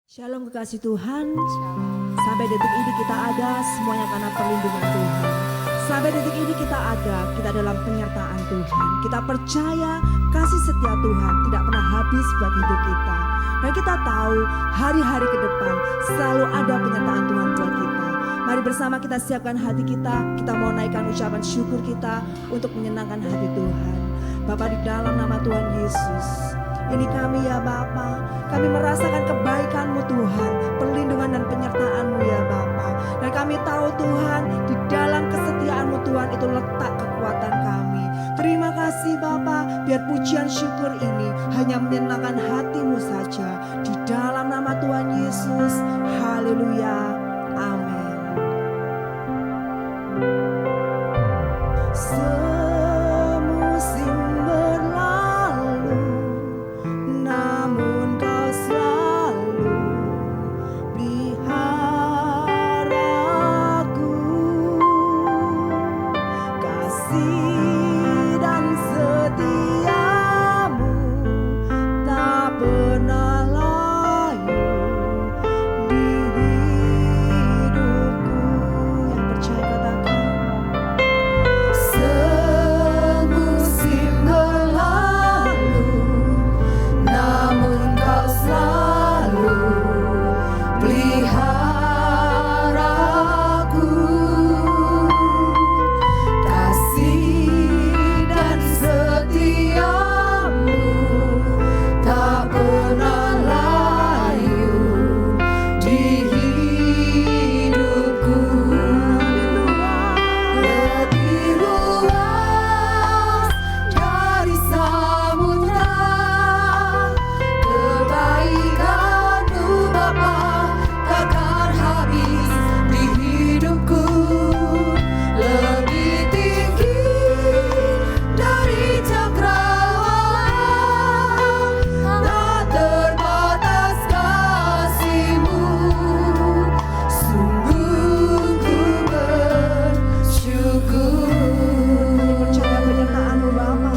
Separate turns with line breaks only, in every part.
Shalom kekasih Tuhan. Sampai detik ini kita ada semuanya karena perlindungan Tuhan. Sampai detik ini kita ada, kita dalam penyertaan Tuhan. Kita percaya kasih setia Tuhan tidak pernah habis buat hidup kita. Dan kita tahu hari-hari ke depan selalu ada penyertaan Tuhan buat kita. Mari bersama kita siapkan hati kita mau naikkan ucapan syukur kita untuk menyenangkan hati Tuhan. Bapa, di dalam nama Tuhan Yesus, ini kami ya Bapa, kami merasakan kebaikan-Mu Tuhan, perlindungan dan penyertaan-Mu ya Bapa. Dan kami tahu Tuhan, di dalam kesetiaan-Mu Tuhan itu letak kekuatan kami. Terima kasih Bapa, biar pujian syukur ini hanya menyenangkan hati-Mu saja. Di dalam nama Tuhan Yesus, haleluya, amin. Semusim berlalu, namun Kau selalu peliharaku. Kasih dan setiamu tak pernah layu di hidupku. Yang percaya katakan, semusim berlalu, namun Kau selalu peliharaku. Kasih dan setiamu tak pernah layu di hidupku. Lebih luas dari samudra, kebaikan-Mu Bapa takkan habis di hidupku. Lebih tinggi dari cakrawala, tak terbatas kasih-Mu. Sungguh ku bersyukur. Percaya penyertaan-Mu Bapa.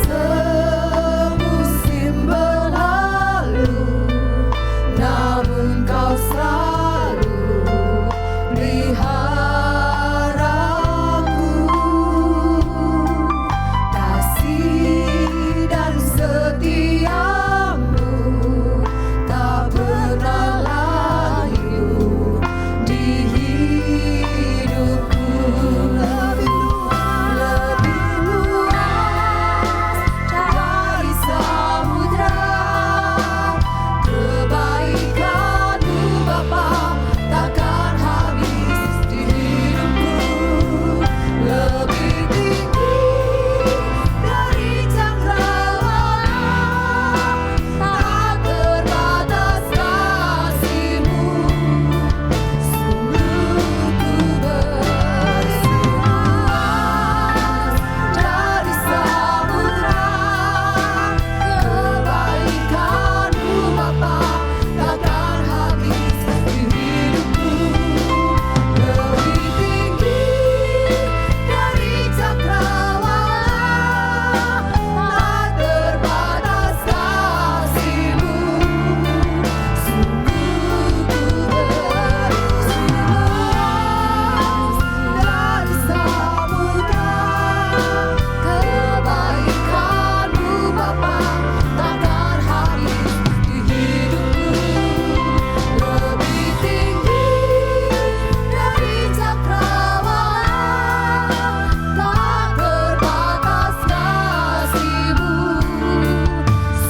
Semusim berlalu, namun Kau selalu peliharaku. Kasih dan setiamu tak pernah layu di hidupku. Lebih luas dari samudra, kebaikan-Mu Bapa takkan habis di hidupku. Lebih tinggi dari cakrawala, tak terbatas kasih-Mu. Sungguh ku bersyukur. Dari samudra, kebaikan-Mu Bapa takkan habis di hidupku. Lebih tinggi dari cakrawala, tak terbatas kasih-Mu. Sungguh ku bersyukur. Dari samudra, kebaikan-Mu Bapa takkan habis di hidupku. Lebih tinggi dari cakrawala, tak terbatas kasih-Mu.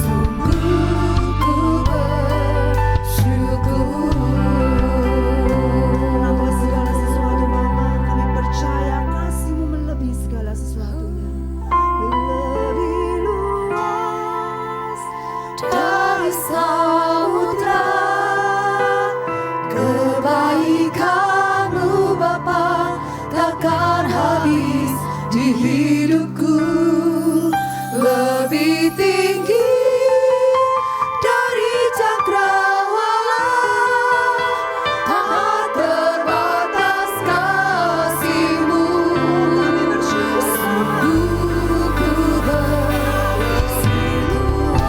Sungguh ku bersyukur. Melampaui segala sesuatu Bapa, kami percaya kasih-Mu melebihi segala sesuatunya. Lebih luas dari samudra, kebaikan-Mu Bapa takkan habis di hidupku. Lebih tinggi dari cakrawala, tak terbatas kasih-Mu. Sungguh ku bersyukur.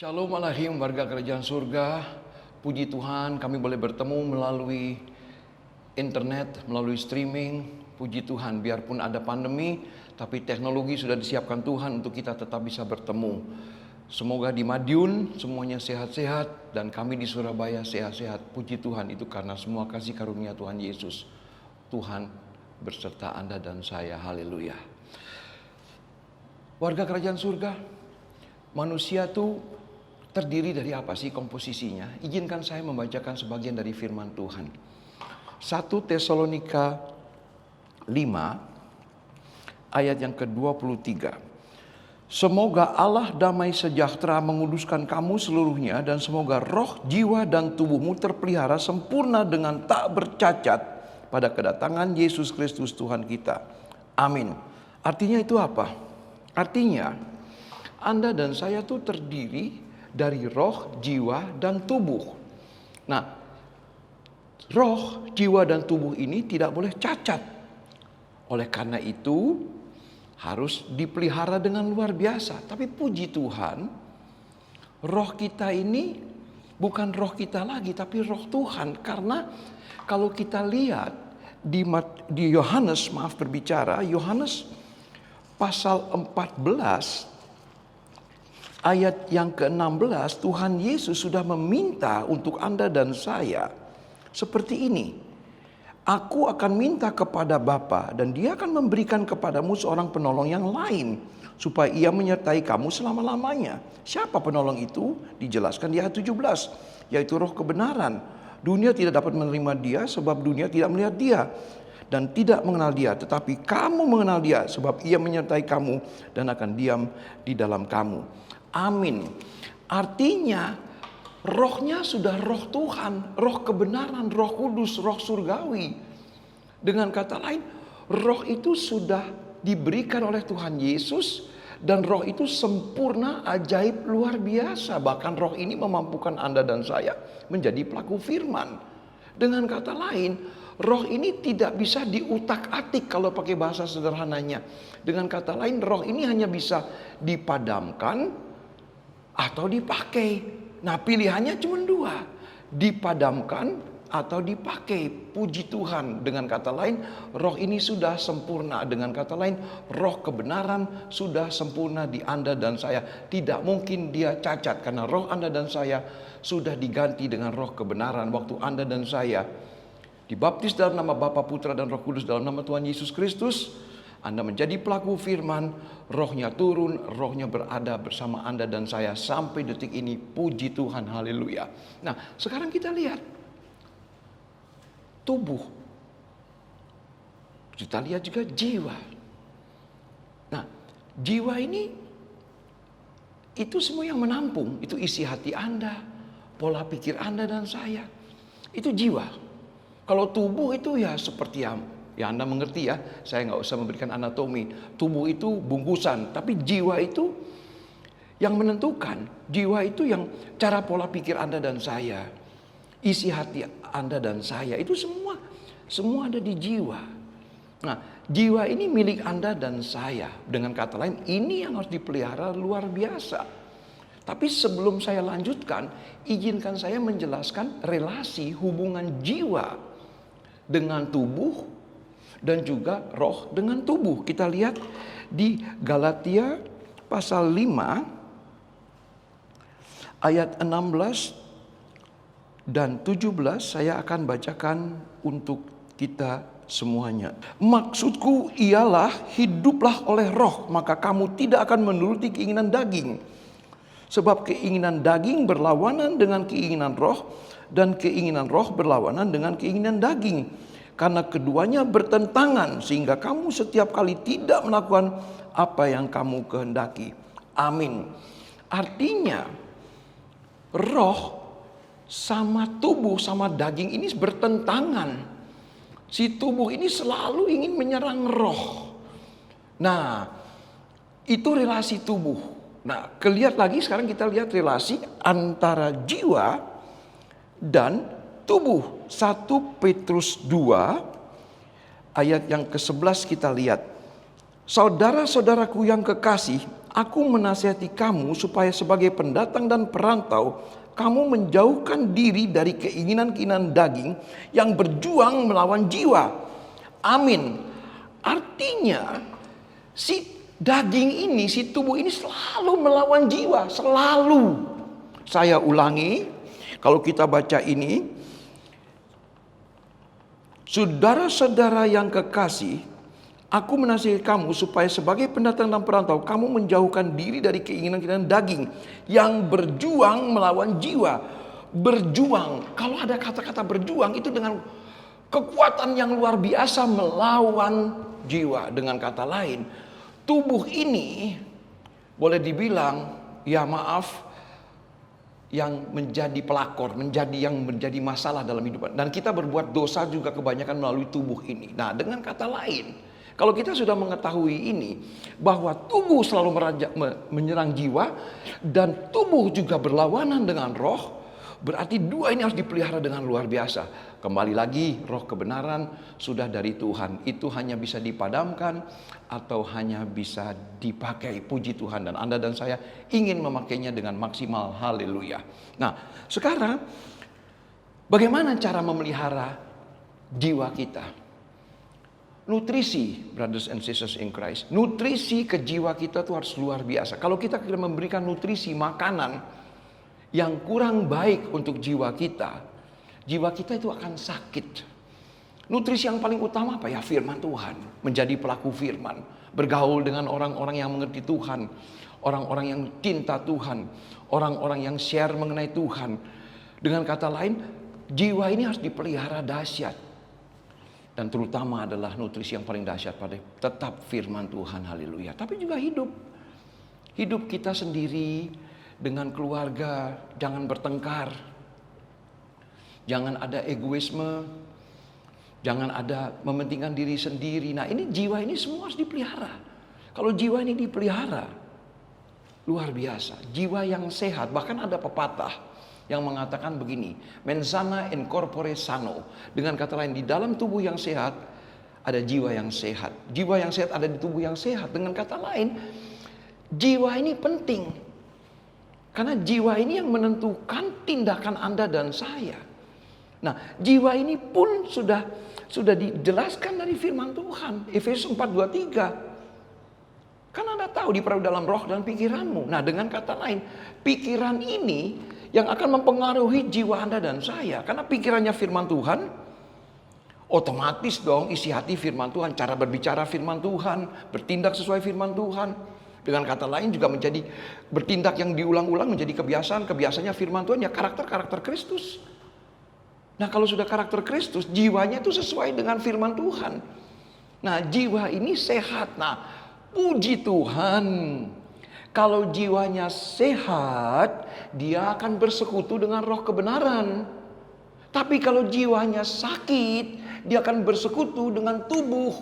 Shalom Alaikum warga kerajaan surga. Puji Tuhan kami boleh bertemu melalui internet, melalui streaming. Puji Tuhan biarpun ada pandemi, tapi teknologi sudah disiapkan Tuhan untuk kita tetap bisa bertemu. Semoga di Madiun semuanya sehat-sehat dan kami di Surabaya sehat-sehat. Puji Tuhan itu karena semua kasih karunia Tuhan Yesus. Tuhan berserta Anda dan saya. Haleluya. Warga kerajaan surga, manusia itu terdiri dari apa sih komposisinya? Izinkan saya membacakan sebagian dari firman Tuhan. 1 Tesalonika 5 ayat yang ke-23. Semoga Allah damai sejahtera menguduskan kamu seluruhnya, dan semoga roh, jiwa, dan tubuhmu terpelihara sempurna dengan tak bercacat pada kedatangan Yesus Kristus Tuhan kita. Amin. Artinya itu apa? Artinya Anda dan saya tuh terdiri dari roh, jiwa, dan tubuh. Nah, roh, jiwa, dan tubuh ini tidak boleh cacat. Oleh karena itu harus dipelihara dengan luar biasa. Tapi puji Tuhan, roh kita ini bukan roh kita lagi, tapi roh Tuhan. Karena kalau kita lihat di Yohanes, Yohanes pasal 14 ayat yang ke-16, Tuhan Yesus sudah meminta untuk Anda dan saya seperti ini. Aku akan minta kepada Bapa, dan Dia akan memberikan kepadamu seorang penolong yang lain, supaya Ia menyertai kamu selama-lamanya. Siapa penolong itu? Dijelaskan di ayat 17, yaitu roh kebenaran. Dunia tidak dapat menerima Dia sebab dunia tidak melihat Dia dan tidak mengenal Dia. Tetapi kamu mengenal Dia sebab Ia menyertai kamu dan akan diam di dalam kamu. Amin. Artinya rohnya sudah roh Tuhan, roh kebenaran, roh kudus, roh surgawi. Dengan kata lain, roh itu sudah diberikan oleh Tuhan Yesus, dan roh itu sempurna, ajaib, luar biasa. Bahkan roh ini memampukan Anda dan saya menjadi pelaku firman. Dengan kata lain, roh ini tidak bisa diutak-atik kalau pakai bahasa sederhananya. Dengan kata lain, roh ini hanya bisa dipadamkan atau dipakai. Nah, pilihannya cuma dua, dipadamkan atau dipakai. Puji Tuhan. Dengan kata lain, roh ini sudah sempurna. Dengan kata lain, roh kebenaran sudah sempurna di Anda dan saya. Tidak mungkin dia cacat, karena roh Anda dan saya sudah diganti dengan roh kebenaran. Waktu Anda dan saya dibaptis dalam nama Bapa, Putra, dan Roh Kudus dalam nama Tuhan Yesus Kristus, Anda menjadi pelaku firman, rohnya turun, rohnya berada bersama Anda dan saya sampai detik ini. Puji Tuhan, haleluya. Nah, sekarang kita lihat tubuh. Kita lihat juga jiwa. Nah, jiwa ini itu semua yang menampung, itu isi hati Anda, pola pikir Anda dan saya. Itu jiwa. Kalau tubuh itu ya seperti ya Anda mengerti ya, saya nggak usah memberikan anatomi. Tubuh itu bungkusan, tapi jiwa itu yang menentukan. Jiwa itu yang cara pola pikir Anda dan saya, isi hati Anda dan saya, itu semua ada di jiwa. Nah, jiwa ini milik Anda dan saya. Dengan kata lain, ini yang harus dipelihara luar biasa. Tapi sebelum saya lanjutkan, izinkan saya menjelaskan relasi hubungan jiwa dengan tubuh dan juga roh dengan tubuh. Kita lihat di Galatia pasal 5 ayat 16 dan 17. Saya akan bacakan untuk kita semuanya. Maksudku ialah, hiduplah oleh roh, maka kamu tidak akan menuruti keinginan daging. Sebab keinginan daging berlawanan dengan keinginan roh, dan keinginan roh berlawanan dengan keinginan daging. Karena keduanya bertentangan, sehingga kamu setiap kali tidak melakukan apa yang kamu kehendaki. Amin. Artinya, roh sama tubuh sama daging ini bertentangan. Si tubuh ini selalu ingin menyerang roh. Nah, itu relasi tubuh. Nah, sekarang kita lihat relasi antara jiwa dan tubuh. 1 Petrus 2 ayat yang ke-11 kita lihat. Saudara-saudaraku yang kekasih, Aku menasihati kamu supaya sebagai pendatang dan perantau, kamu menjauhkan diri dari keinginan-keinginan daging yang berjuang melawan jiwa. Amin. Artinya si daging ini, si tubuh ini selalu melawan jiwa, selalu. Saya ulangi, kalau kita baca ini, saudara-saudara yang kekasih, aku menasihati kamu supaya sebagai pendatang dan perantau, kamu menjauhkan diri dari keinginan-keinginan daging yang berjuang melawan jiwa. Berjuang, kalau ada kata-kata berjuang itu dengan kekuatan yang luar biasa melawan jiwa. Dengan kata lain, tubuh ini boleh dibilang, ya maaf, yang menjadi pelakor, menjadi masalah dalam hidup. Dan kita berbuat dosa juga kebanyakan melalui tubuh ini. Nah, dengan kata lain, kalau kita sudah mengetahui ini, bahwa tubuh selalu menyerang jiwa, dan tubuh juga berlawanan dengan roh, berarti dua ini harus dipelihara dengan luar biasa. Kembali lagi, roh kebenaran sudah dari Tuhan. Itu hanya bisa dipadamkan atau hanya bisa dipakai, puji Tuhan. Dan Anda dan saya ingin memakainya dengan maksimal, haleluya. Nah, sekarang bagaimana cara memelihara jiwa kita? Nutrisi, brothers and sisters in Christ. Nutrisi ke jiwa kita itu harus luar biasa. Kalau kita memberikan nutrisi, makanan yang kurang baik untuk jiwa kita itu akan sakit. Nutrisi yang paling utama apa ya? Firman Tuhan. Menjadi pelaku firman. Bergaul dengan orang-orang yang mengerti Tuhan. Orang-orang yang cinta Tuhan. Orang-orang yang share mengenai Tuhan. Dengan kata lain, jiwa ini harus dipelihara dahsyat. Dan terutama adalah nutrisi yang paling dahsyat pada tetap firman Tuhan, haleluya. Tapi juga hidup. Hidup kita sendiri dengan keluarga, jangan bertengkar. Jangan ada egoisme. Jangan ada mementingkan diri sendiri. Nah, ini jiwa ini semua harus dipelihara. Kalau jiwa ini dipelihara, luar biasa. Jiwa yang sehat, bahkan ada pepatah yang mengatakan begini, mens sana in corpore sano. Dengan kata lain, di dalam tubuh yang sehat ada jiwa yang sehat. Jiwa yang sehat ada di tubuh yang sehat. Dengan kata lain, jiwa ini penting. Karena jiwa ini yang menentukan tindakan Anda dan saya. Nah, jiwa ini pun sudah dijelaskan dari firman Tuhan. Efesus 4:23. Kan Anda tahu diperoleh dalam roh dan pikiranmu. Nah, dengan kata lain, pikiran ini yang akan mempengaruhi jiwa Anda dan saya. Karena pikirannya firman Tuhan, otomatis dong isi hati firman Tuhan. Cara berbicara firman Tuhan, bertindak sesuai firman Tuhan. Dengan kata lain juga menjadi bertindak yang diulang-ulang menjadi kebiasaan. Kebiasaannya firman Tuhan ya karakter Kristus. Nah, kalau sudah karakter Kristus, jiwanya itu sesuai dengan firman Tuhan. Nah, jiwa ini sehat. Nah, puji Tuhan. Kalau jiwanya sehat, dia akan bersekutu dengan roh kebenaran. Tapi kalau jiwanya sakit, dia akan bersekutu dengan tubuh.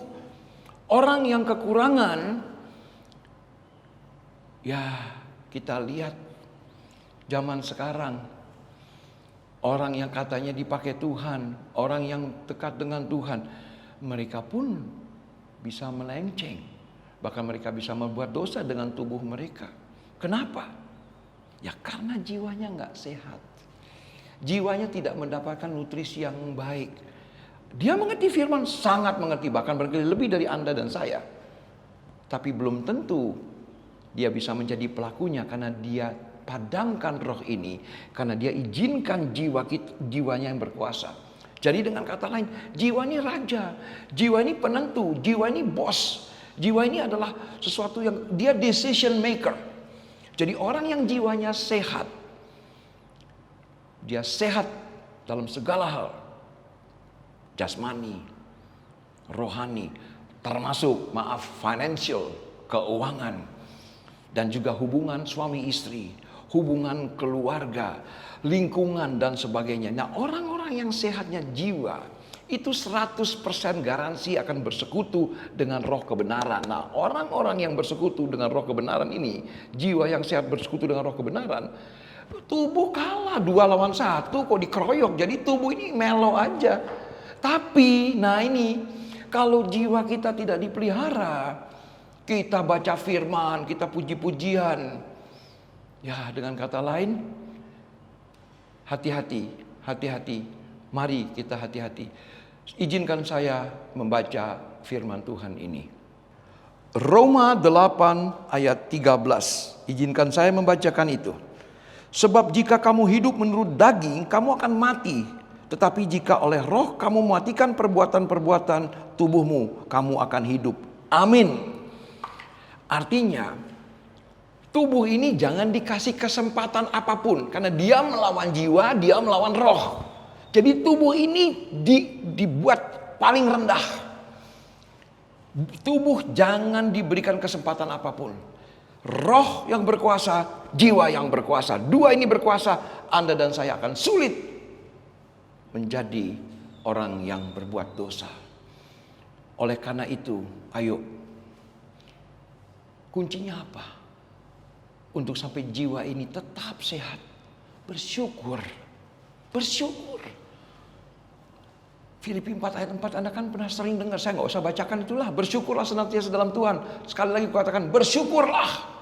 Orang yang kekurangan, ya kita lihat zaman sekarang. Orang yang katanya dipakai Tuhan, orang yang dekat dengan Tuhan, mereka pun bisa melenceng. Bahkan mereka bisa membuat dosa dengan tubuh mereka. Kenapa? Ya karena jiwanya nggak sehat. Jiwanya tidak mendapatkan nutrisi yang baik. Dia mengerti firman, sangat mengerti, bahkan barangkali lebih dari Anda dan saya. Tapi belum tentu dia bisa menjadi pelakunya karena dia padamkan roh ini, karena dia izinkan jiwanya yang berkuasa. Jadi dengan kata lain, jiwa ini raja, jiwa ini penentu, jiwa ini bos, jiwa ini adalah sesuatu yang dia decision maker. Jadi orang yang jiwanya sehat, dia sehat dalam segala hal, jasmani, rohani, termasuk financial, keuangan, dan juga hubungan suami istri, hubungan keluarga, lingkungan dan sebagainya. Nah, orang-orang yang sehatnya jiwa itu 100% garansi akan bersekutu dengan roh kebenaran. Nah, orang-orang yang bersekutu dengan roh kebenaran ini, jiwa yang sehat bersekutu dengan roh kebenaran, tubuh kalah 2 lawan 1 kok dikeroyok. Jadi tubuh ini melo aja. Tapi, nah ini, kalau jiwa kita tidak dipelihara, Kita baca firman, kita puji-pujian. Ya, dengan kata lain, hati-hati, hati-hati. Mari kita hati-hati. Izinkan saya membaca firman Tuhan ini. Roma 8 ayat 13. Izinkan saya membacakan itu. Sebab jika kamu hidup menurut daging, kamu akan mati. Tetapi jika oleh roh kamu mematikan perbuatan-perbuatan tubuhmu, kamu akan hidup. Amin. Artinya, tubuh ini jangan dikasih kesempatan apapun. Karena dia melawan jiwa, dia melawan roh. Jadi tubuh ini dibuat paling rendah. Tubuh jangan diberikan kesempatan apapun. Roh yang berkuasa, jiwa yang berkuasa. Dua ini berkuasa, Anda dan saya akan sulit menjadi orang yang berbuat dosa. Oleh karena itu, ayo, kuncinya apa? Untuk sampai jiwa ini tetap sehat, bersyukur. Bersyukur. Filipi 4 ayat 4 Anda kan pernah sering dengar, saya nggak usah bacakan itulah. Bersyukurlah senantiasa dalam Tuhan. Sekali lagi katakan bersyukurlah.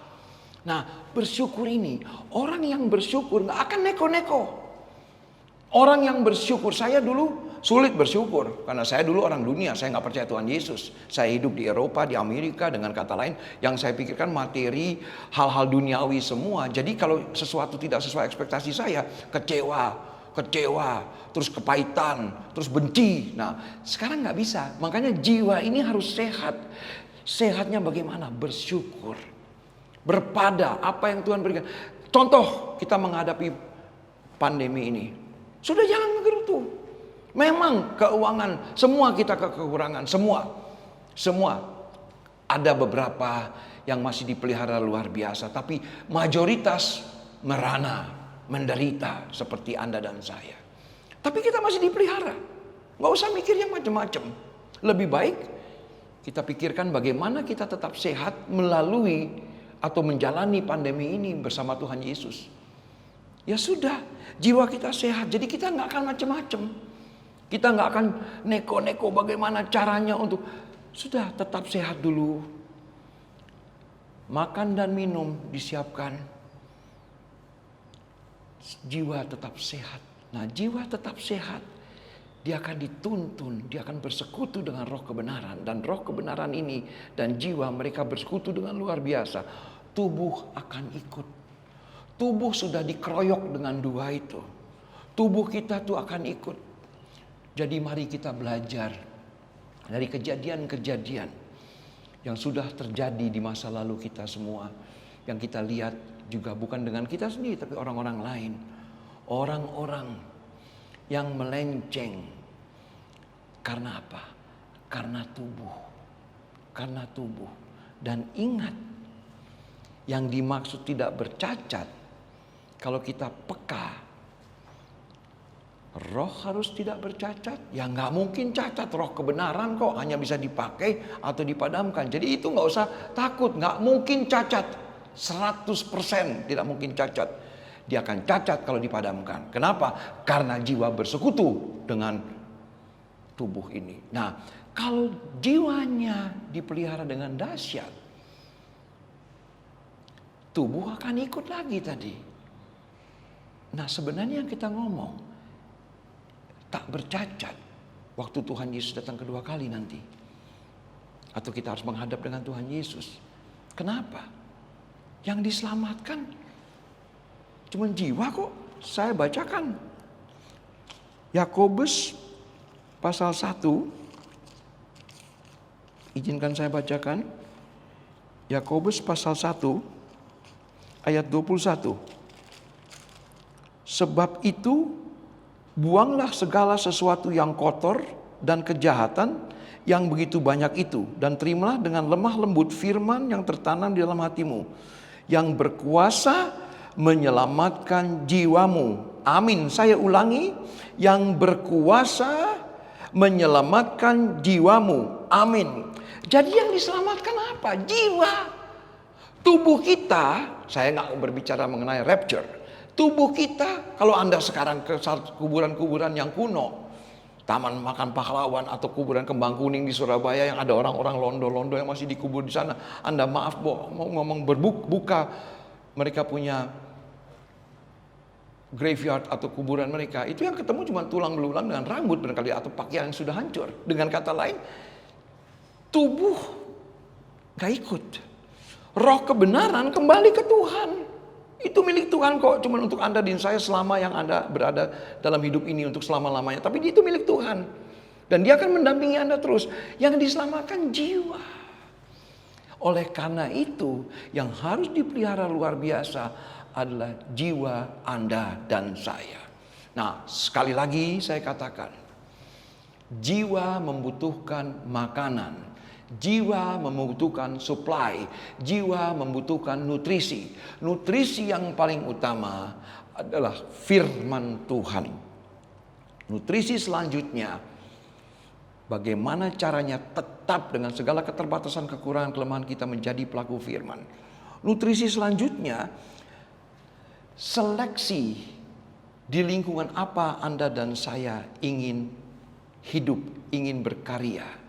Nah, bersyukur ini, orang yang bersyukur nggak akan neko-neko. Orang yang bersyukur, saya dulu sulit bersyukur. Karena saya dulu orang dunia, saya nggak percaya Tuhan Yesus. Saya hidup di Eropa, di Amerika, dengan kata lain, yang saya pikirkan materi, hal-hal duniawi semua. Jadi kalau sesuatu tidak sesuai ekspektasi saya, kecewa, terus kepahitan, terus benci. Nah, sekarang nggak bisa. Makanya jiwa ini harus sehat. Sehatnya bagaimana? Bersyukur. Berpada apa yang Tuhan berikan. Contoh, kita menghadapi pandemi ini. Sudah jangan menggerutu. Memang keuangan, semua kita kekurangan, semua. Ada beberapa yang masih dipelihara luar biasa, tapi mayoritas merana, menderita seperti Anda dan saya. Tapi kita masih dipelihara. Nggak usah mikir yang macam-macam. Lebih baik kita pikirkan bagaimana kita tetap sehat melalui atau menjalani pandemi ini bersama Tuhan Yesus. Ya sudah, jiwa kita sehat, jadi kita nggak akan macam-macam. Kita nggak akan neko-neko bagaimana caranya untuk sudah tetap sehat dulu. Makan dan minum disiapkan. Jiwa tetap sehat. Nah, jiwa tetap sehat. Dia akan dituntun, dia akan bersekutu dengan roh kebenaran. Dan roh kebenaran ini dan jiwa mereka bersekutu dengan luar biasa. Tubuh akan ikut. Tubuh sudah dikeroyok dengan dua itu. Tubuh kita tuh akan ikut. Jadi mari kita belajar dari kejadian-kejadian yang sudah terjadi di masa lalu kita semua. Yang kita lihat juga bukan dengan kita sendiri, tapi orang-orang lain. Orang-orang yang melenceng. Karena apa? Karena tubuh. Karena tubuh. Dan ingat, yang dimaksud tidak bercacat, kalau kita peka, roh harus tidak bercacat. Ya nggak mungkin cacat, roh kebenaran kok hanya bisa dipakai atau dipadamkan. Jadi itu nggak usah takut, nggak mungkin cacat. 100% tidak mungkin cacat. Dia akan cacat kalau dipadamkan. Kenapa? Karena jiwa bersekutu dengan tubuh ini. Nah, kalau jiwanya dipelihara dengan dahsyat, tubuh akan ikut lagi tadi. Nah, sebenarnya yang kita ngomong tak bercacat waktu Tuhan Yesus datang kedua kali nanti. Atau kita harus menghadap dengan Tuhan Yesus. Kenapa? Yang diselamatkan cuma jiwa kok. Saya bacakan Yakobus pasal 1. Izinkan saya bacakan Yakobus pasal 1 ayat 21. Sebab itu buanglah segala sesuatu yang kotor dan kejahatan yang begitu banyak itu, dan terimalah dengan lemah lembut firman yang tertanam di dalam hatimu, yang berkuasa menyelamatkan jiwamu. Amin. Saya ulangi, yang berkuasa menyelamatkan jiwamu. Amin. Jadi yang diselamatkan apa? Jiwa. Tubuh kita, saya nggak berbicara mengenai rapture. Tubuh kita, kalau Anda sekarang ke kuburan-kuburan yang kuno, Taman Makan Pahlawan atau kuburan Kembang Kuning di Surabaya yang ada orang-orang londo-londo yang masih dikubur di sana. Anda maaf mau ngomong berbuka, mereka punya graveyard atau kuburan mereka. Itu yang ketemu cuma tulang belulang dengan rambut barangkali atau pakaian yang sudah hancur. Dengan kata lain, tubuh gak ikut. Roh kebenaran kembali ke Tuhan. Itu milik Tuhan kok, cuma untuk Anda dan saya selama yang Anda berada dalam hidup ini untuk selama-lamanya. Tapi itu milik Tuhan. Dan Dia akan mendampingi Anda terus. Yang diselamatkan jiwa. Oleh karena itu, yang harus dipelihara luar biasa adalah jiwa Anda dan saya. Nah, sekali lagi saya katakan, jiwa membutuhkan makanan. Jiwa membutuhkan supply, jiwa membutuhkan nutrisi. Nutrisi yang paling utama adalah firman Tuhan. Nutrisi selanjutnya, bagaimana caranya tetap dengan segala keterbatasan, kekurangan, kelemahan kita menjadi pelaku firman. Nutrisi selanjutnya, seleksi di lingkungan apa Anda dan saya ingin hidup, ingin berkarya.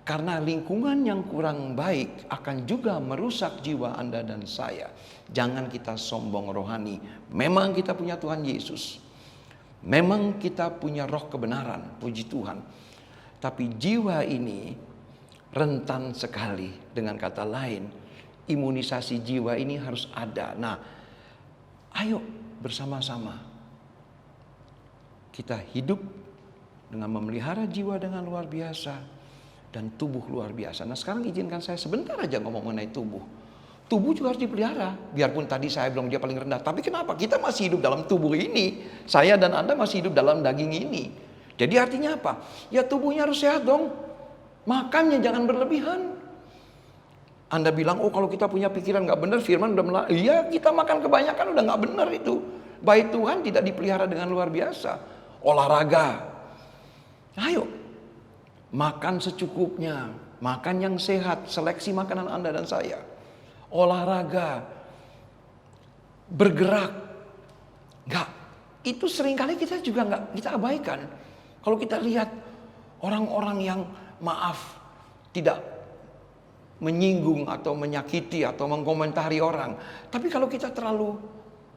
Karena lingkungan yang kurang baik akan juga merusak jiwa Anda dan saya. Jangan kita sombong rohani. Memang kita punya Tuhan Yesus. Memang kita punya roh kebenaran, puji Tuhan. Tapi jiwa ini rentan sekali. Dengan kata lain, imunisasi jiwa ini harus ada. Nah, ayo bersama-sama kita hidup dengan memelihara jiwa dengan luar biasa. Dan tubuh luar biasa. Nah sekarang izinkan saya sebentar aja ngomong mengenai tubuh. Tubuh juga harus dipelihara. Biarpun tadi saya bilang dia paling rendah. Tapi kenapa? Kita masih hidup dalam tubuh ini. Saya dan Anda masih hidup dalam daging ini. Jadi artinya apa? Ya tubuhnya harus sehat dong. Makannya jangan berlebihan. Anda bilang, oh kalau kita punya pikiran gak benar, firman udah melarang. Iya, kita makan kebanyakan udah gak benar itu. Baik Tuhan tidak dipelihara dengan luar biasa. Olahraga. Ayo. Makan secukupnya, makan yang sehat, seleksi makanan Anda dan saya. Olahraga, bergerak. Enggak, itu seringkali kita juga enggak, kita abaikan. Kalau kita lihat orang-orang yang maaf, tidak menyinggung atau menyakiti atau mengkomentari orang. Tapi kalau kita terlalu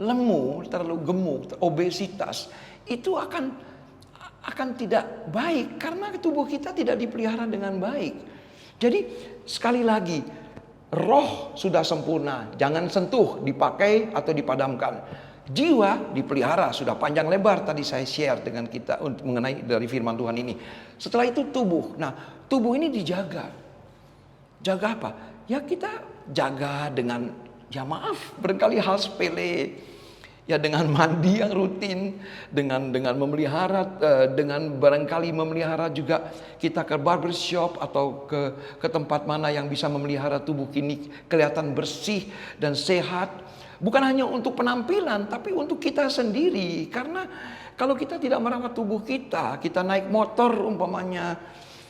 lemu, terlalu gemuk, obesitas, itu akan tidak baik karena tubuh kita tidak dipelihara dengan baik. Jadi sekali lagi, roh sudah sempurna, jangan sentuh, dipakai atau dipadamkan. Jiwa dipelihara, sudah panjang lebar tadi saya share dengan kita mengenai dari firman Tuhan ini. Setelah itu tubuh. Nah, tubuh ini dijaga. Jaga apa? Ya kita jaga dengan, ya maaf, barangkali hal sepele. Ya dengan mandi yang rutin, dengan memelihara, dengan barangkali memelihara juga kita ke barbershop atau ke tempat mana yang bisa memelihara tubuh kini kelihatan bersih dan sehat. Bukan hanya untuk penampilan, tapi untuk kita sendiri. Karena kalau kita tidak merawat tubuh kita naik motor umpamanya,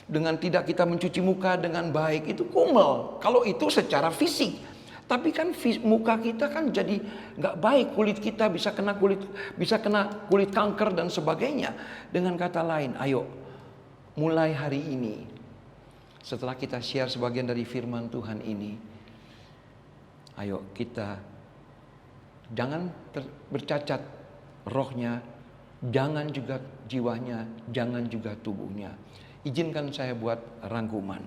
dengan tidak kita mencuci muka dengan baik, itu kumel. Kalau itu secara fisik. Tapi kan muka kita kan jadi nggak baik, kulit kita bisa kena kulit kanker dan sebagainya. Dengan kata lain, ayo mulai hari ini, setelah kita share sebagian dari firman Tuhan ini, ayo kita jangan bercacat rohnya, jangan juga jiwanya, jangan juga tubuhnya. Izinkan saya buat rangkuman.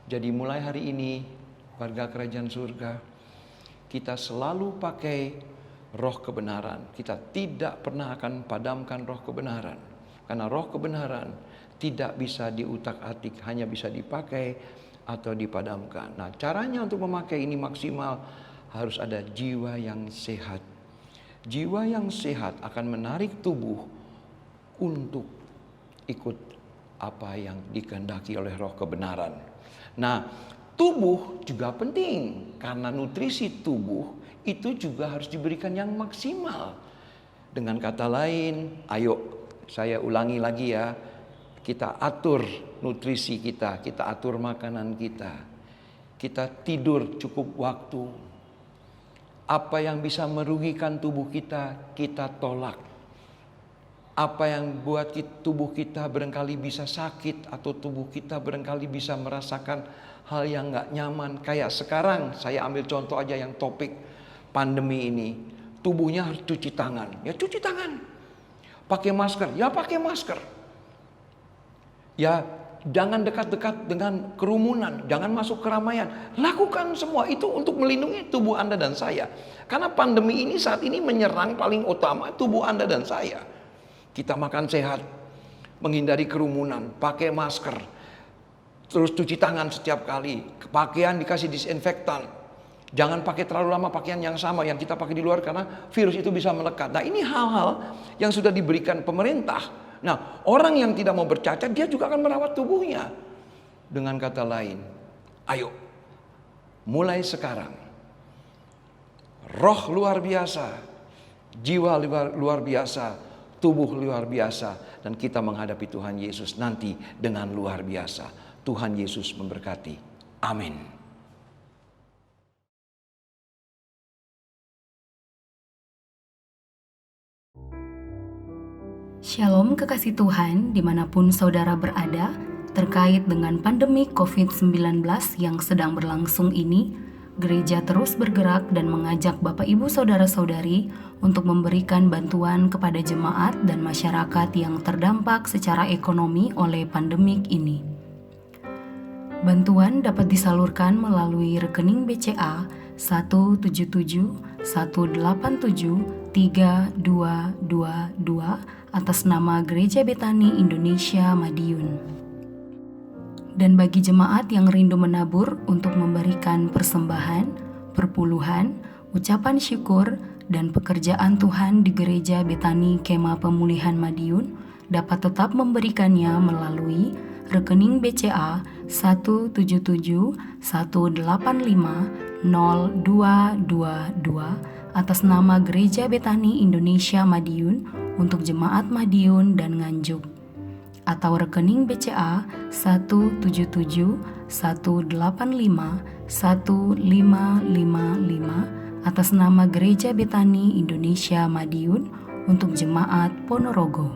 Jadi mulai hari ini, warga kerajaan surga, kita selalu pakai roh kebenaran. Kita tidak pernah akan padamkan roh kebenaran. Karena roh kebenaran tidak bisa diutak-atik, hanya bisa dipakai atau dipadamkan. Nah, caranya untuk memakai ini maksimal harus ada jiwa yang sehat. Jiwa yang sehat akan menarik tubuh untuk ikut apa yang dikehendaki oleh roh kebenaran. Nah, tubuh juga penting karena nutrisi tubuh itu juga harus diberikan yang maksimal. Dengan kata lain, ayo saya ulangi lagi ya, kita atur nutrisi kita atur makanan kita tidur cukup waktu. Apa yang bisa merugikan tubuh kita tolak. Apa yang buat tubuh kita barangkali bisa sakit, atau tubuh kita barangkali bisa merasakan hal yang gak nyaman. Kayak sekarang saya ambil contoh aja yang topik pandemi ini. Tubuhnya harus cuci tangan. Ya cuci tangan. Pakai masker. Ya pakai masker. Ya jangan dekat-dekat dengan kerumunan. Jangan masuk keramaian. Lakukan semua itu untuk melindungi tubuh Anda dan saya. Karena pandemi ini saat ini menyerang paling utama tubuh Anda dan saya. Kita makan sehat, menghindari kerumunan, pakai masker, terus cuci tangan setiap kali, pakaian dikasih disinfektan. Jangan pakai terlalu lama pakaian yang sama yang kita pakai di luar karena virus itu bisa melekat. Nah, ini hal-hal yang sudah diberikan pemerintah. Nah, orang yang tidak mau bercacat dia juga akan merawat tubuhnya. Dengan kata lain, ayo mulai sekarang. Roh luar biasa, jiwa luar biasa, tubuh luar biasa, dan kita menghadapi Tuhan Yesus nanti dengan luar biasa. Tuhan Yesus memberkati. Amin.
Shalom kekasih Tuhan dimanapun saudara berada. Terkait dengan pandemi COVID-19 yang sedang berlangsung ini, gereja terus bergerak dan mengajak Bapak Ibu Saudara-saudari untuk memberikan bantuan kepada jemaat dan masyarakat yang terdampak secara ekonomi oleh pandemik ini. Bantuan dapat disalurkan melalui rekening BCA 17718732222 atas nama Gereja Betani Indonesia Madiun. Dan bagi jemaat yang rindu menabur untuk memberikan persembahan, perpuluhan, ucapan syukur, dan pekerjaan Tuhan di Gereja Betani Kemah Pemulihan Madiun dapat tetap memberikannya melalui rekening BCA 17718502222 atas nama Gereja Betani Indonesia Madiun untuk jemaat Madiun dan Nganjuk, atau rekening BCA 17718515555 atas nama Gereja Betani Indonesia Madiun untuk jemaat Ponorogo.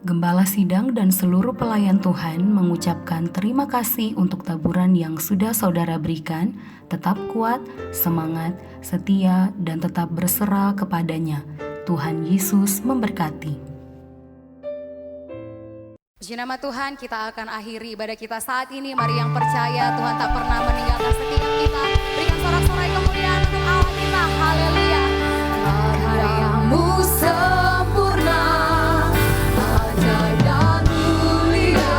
Gembala Sidang dan seluruh pelayan Tuhan mengucapkan terima kasih untuk taburan yang sudah saudara berikan. Tetap kuat, semangat, setia, dan tetap berserah kepadanya. Tuhan Yesus memberkati.
Puji nama Tuhan, kita akan akhiri ibadah kita saat ini. Mari yang percaya Tuhan tak pernah meninggalkan setiap kita. Berikan sorak-sorai kemuliaan untuk Allah kita. Haleluya. Karyamu sempurna, ajaib dan mulia.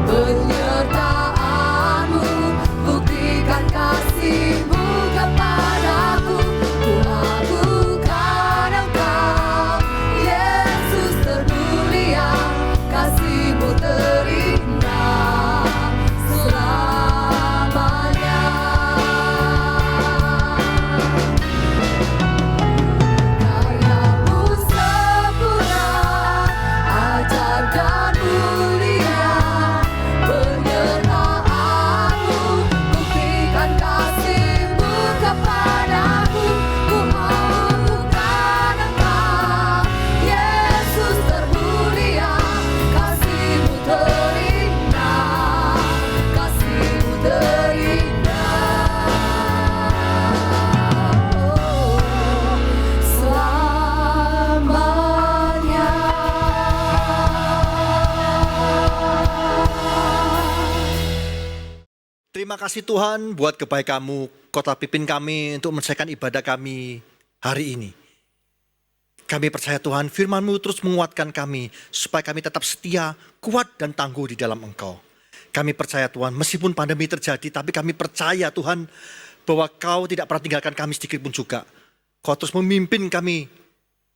Penyertaanmu buktikan kasih-Mu kepadaku. Ku aguhkan Engkau, Yesus termulia. Kasih-Mu terindah selamanya. Karya-Mu sempurna, ajaib dan mulia. Penyertaan-Mu buktikan kasih-Mu kepadaku. Ku aguhkan Engkau, Yesus termulia. Kasih-Mu terindah, kasih-Mu terindah selamanya.
Terima kasih Tuhan buat kebaikan-Mu, Kota pimpin kami untuk menyelesaikan ibadah kami hari ini. Kami percaya Tuhan, firman-Mu terus menguatkan kami supaya kami tetap setia, kuat dan tangguh di dalam Engkau. Kami percaya Tuhan, meskipun pandemi terjadi, tapi kami percaya Tuhan bahwa Kau tidak pernah tinggalkan kami sedikit pun juga. Kau terus memimpin kami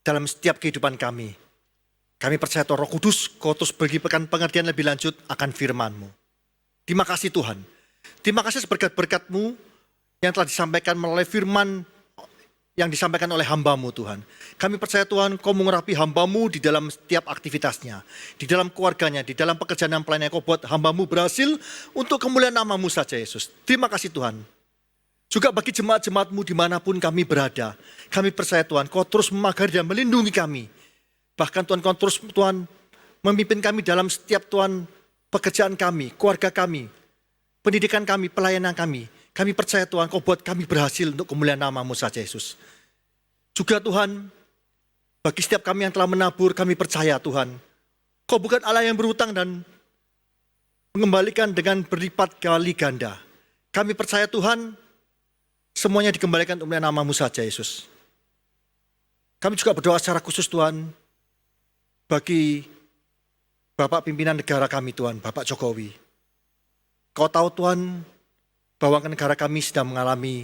dalam setiap kehidupan kami. Kami percaya Tuhan Roh Kudus, Kau terus berikan pengertian lebih lanjut akan firman-Mu. Terima kasih Tuhan. Terima kasih berkat-berkat-Mu yang telah disampaikan melalui firman yang disampaikan oleh hamba-Mu Tuhan. Kami percaya Tuhan, Kau mengurapi hamba-Mu di dalam setiap aktivitasnya, di dalam keluarganya, di dalam pekerjaan dan pelayanan. Kau buat hamba-Mu berhasil untuk kemuliaan nama-Mu saja Yesus. Terima kasih Tuhan. Juga bagi jemaat-jemaat-Mu dimanapun kami berada, kami percaya Tuhan, Kau terus memagari dan melindungi kami Bahkan Tuhan kau terus Tuhan memimpin kami dalam setiap Tuhan pekerjaan kami, keluarga kami, pendidikan kami, pelayanan kami. Kami percaya Tuhan kau buat kami berhasil untuk kemuliaan nama-Mu saja Yesus. Juga Tuhan, bagi setiap kami yang telah menabur, kami percaya Tuhan, kau bukan Allah yang berhutang dan mengembalikan dengan berlipat kali ganda. Kami percaya Tuhan, semuanya dikembalikan untuk kemuliaan nama-Mu saja Yesus. Kami juga berdoa secara khusus Tuhan, bagi Bapak pimpinan negara kami Tuhan, Bapak Jokowi. Kau tahu Tuhan, bahwa negara kami sedang mengalami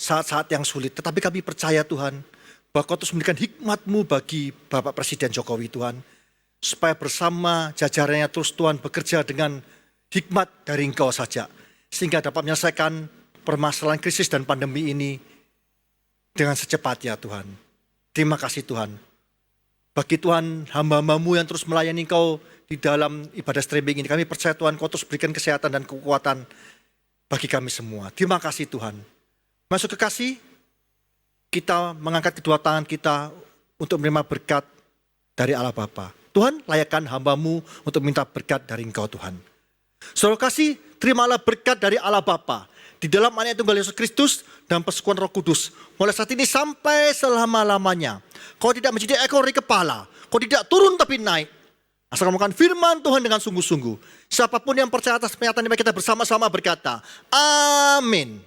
saat-saat yang sulit. Tetapi kami percaya Tuhan, bahwa kau terus memberikan hikmat-Mu bagi Bapak Presiden Jokowi Tuhan. Supaya bersama jajarannya terus Tuhan bekerja dengan hikmat dari Engkau saja. Sehingga dapat menyelesaikan permasalahan krisis dan pandemi ini dengan secepatnya Tuhan. Terima kasih Tuhan. Bagi Tuhan hamba-hamba-Mu yang terus melayani Kau di dalam ibadah streaming ini. Kami percaya Tuhan Kau terus berikan kesehatan dan kekuatan bagi kami semua. Terima kasih Tuhan. Masuk kekasih, kita mengangkat kedua tangan kita untuk menerima berkat dari Allah Bapa. Tuhan layakkan hamba-Mu untuk minta berkat dari Engkau Tuhan. Saudara kasih, terimalah berkat dari Allah Bapa. Di dalam anak tunggal Yesus Kristus dan persekutuan Roh Kudus. Mulai saat ini sampai selama-lamanya. Kau tidak menjadi ekor di kepala. Kau tidak turun tapi naik. Asal kamu makan firman Tuhan dengan sungguh-sungguh. Siapapun yang percaya atas pernyataan ini kita bersama-sama berkata, amin.